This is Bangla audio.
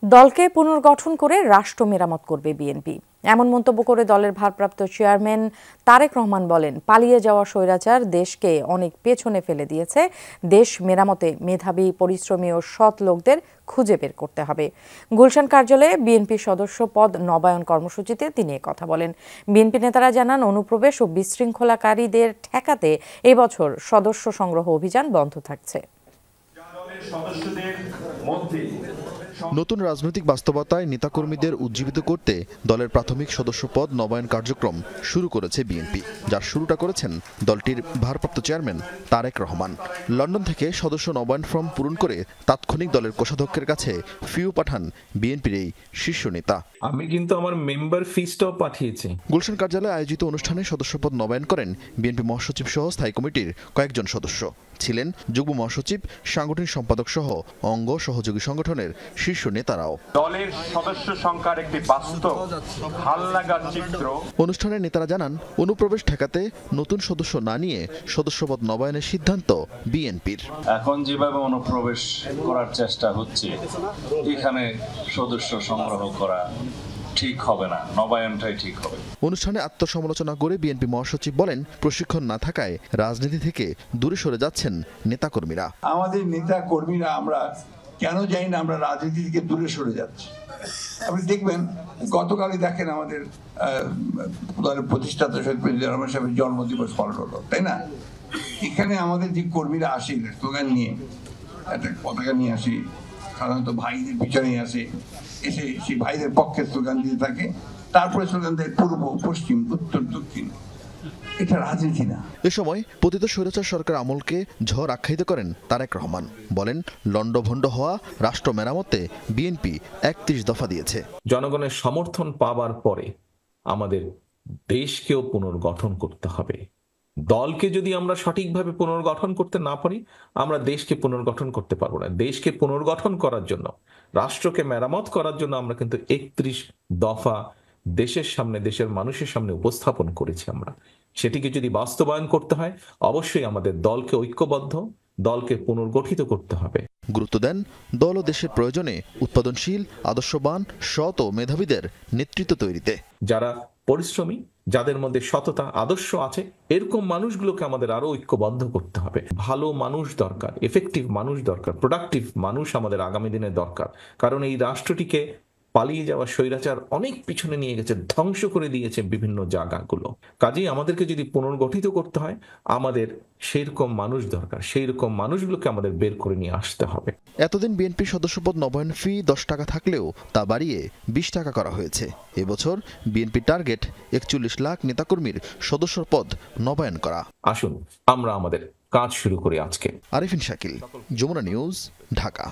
দলকে পুনর্গঠন করে রাষ্ট্র মেরামত করবে বিএনপি, এমন মন্তব্য করে দলের ভারপ্রাপ্ত চেয়ারম্যান তারেক রহমান বলেন, পালিয়ে যাওয়া স্বৈরাচার দেশকে অনেক পেছনে ফেলে দিয়েছে। দেশ মেরামতে মেধাবী, পরিশ্রমী ও সৎ লোকদের খুঁজে বের করতে হবে। গুলশান কার্যালয়ে বিএনপি সদস্য পদ নবায়ন কর্মসূচিতে তিনি কথা বলেন। বিএনপি নেতারা জানান, অনুপ্রবেশ ও বিশৃঙ্খলাকারীদের ঠেকাতে এবছর সদস্য সংগ্রহ অভিযান বন্ধ থাকছে। নতুন রাজনৈতিক বাস্তবতায় নেতাকর্মীদের উজ্জীবিত করতে দলের প্রাথমিক সদস্য পদ নবায়ন কার্যক্রম শুরু করেছে বিএনপি, যার শুরুটা করেছেন দলটির ভারপ্রাপ্ত চেয়ারম্যান তারেক রহমান। লন্ডন থেকে সদস্য নবায়ন ফর্ম পূরণ করে তাৎক্ষণিক দলের কোষাধ্যক্ষের কাছে ফিও পাঠান বিএনপির এই শীর্ষ নেতা। আমি কিন্তু আমার মেম্বার ফিসটাও পাঠিয়েছি। গুলশান কার্যালয়ে আয়োজিত অনুষ্ঠানে সদস্যপদ নবায়ন করেন বিএনপি মহাসচিব সহ স্থায়ী কমিটির কয়েকজন সদস্য। ছিলেন যুগ্ম মহাসচিব, সাংগঠনিক সম্পাদক সহ অঙ্গ সহযোগী সংগঠনের শীর্ষ নেতারাও। দলের সদস্য সংখ্যার একটি বাস্তব হালনাগাদ চিত্র। অনুষ্ঠানে নেতারা জানান, অনুপ্রবেশ ঠেকাতে নতুন সদস্য না নিয়ে সদস্যপদ নবায়নের সিদ্ধান্ত বিএনপির। এখন যেভাবে অনুপ্রবেশ করার চেষ্টা হচ্ছে, এখানে সদস্য সংগ্রহ করা ঠিক হবে না, নবায়নটাই ঠিক হবে। অনুষ্ঠানে আত্মসমালোচনা করে বিএনপি মহাসচিব বলেন, প্রশিক্ষণ না থাকায় রাজনীতি থেকে দূরে সরে যাচ্ছেন নেতাকর্মীরা। আমাদের নেতা কর্মীরা আমরা কেন জানি না আমরা রাজনীতি থেকে দূরে সরে যাচ্ছি। আপনি দেখবেন গতকালই দেখেন আমাদের প্রতিষ্ঠাতা শহীদ প্রেসিডেন্ট রহমান সাহেবের জন্মদিবস পালন হলো, তাই না? এখানে আমাদের যে কর্মীরা আসে স্লোগান নিয়ে, একটা পতাকা নিয়ে আসি, সাধারণত ভাইদের পিছনে আসে, এসে সেই ভাইদের পক্ষে স্লোগান দিয়ে থাকে, তারপরে স্লোগান দেয় পূর্ব, পশ্চিম, উত্তর, দক্ষিণ। এটা রাজনীতি না। এ সময় পতিত স্বৈরাচার সরকার আমলকে ঝড় আখ্যায়িত করেন তারেক রহমান। বলেন, লন্ডভন্ড হওয়া রাষ্ট্র মেরামতে বিএনপি ৩১ দফা দিয়েছে। জনগণের সমর্থন পাবার পরে আমাদের দেশকেও পুনর্গঠন করতে হবে। দলকে যদি আমরা সঠিকভাবে পুনর্গঠন করতে না পারি, আমরা দেশকে পুনর্গঠন করতে পারবো না। দেশকে পুনর্গঠন করার জন্য, রাষ্ট্রকে মেরামত করার জন্য আমরা কিন্তু ৩১ দফা দেশের সামনে, দেশের মানুষের সামনে উপস্থাপন করেছি। আমরা সেটিকে যদি বাস্তবায়ন করতে হয়, অবশ্যই আমাদের দলকে ঐক্যবদ্ধ, দলকে পুনর্গঠিত করতে হবে। গুরুত্ব দেন দল ও দেশের প্রয়োজনে উৎপাদনশীল, আদর্শবান, সৎ ও মেধাবীদের নেতৃত্ব তৈরিতে। যারা পরিশ্রমী, যাদের মধ্যে সততা, আদর্শ আছে, এরকম মানুষগুলোকে আমাদের আরো ঐক্যবদ্ধ করতে হবে। ভালো মানুষ দরকার, এফেক্টিভ মানুষ দরকার, প্রোডাক্টিভ মানুষ আমাদের আগামী দিনে দরকার। কারণ এই রাষ্ট্রটিকে পালিয়ে যাওয়া স্বৈরাচার অনেক পিছনে নিয়ে গেছে, ধ্বংস করে দিয়েছে বিভিন্ন জায়গাগুলো। কাজেই আমাদেরকে যদি পুনর্গঠিত করতে হয়, আমাদের সেইরকম মানুষ দরকার, সেই রকম মানুষগুলোকে আমাদের বের করে নিয়ে আসতে হবে। এতদিন বিএনপি সদস্যপদ নবায়ন ফি ১০ টাকা থাকলেও তা বাড়িয়ে ২০ টাকা করা হয়েছে। এবছর বিএনপির টার্গেট ৪১ লাখ নেতাকর্মীর সদস্য পদ নবায়ন করা। আসুন আমরা আমাদের কাজ শুরু করি আজকে। আরিফিন শাকিল, যমুনা নিউজ, ঢাকা।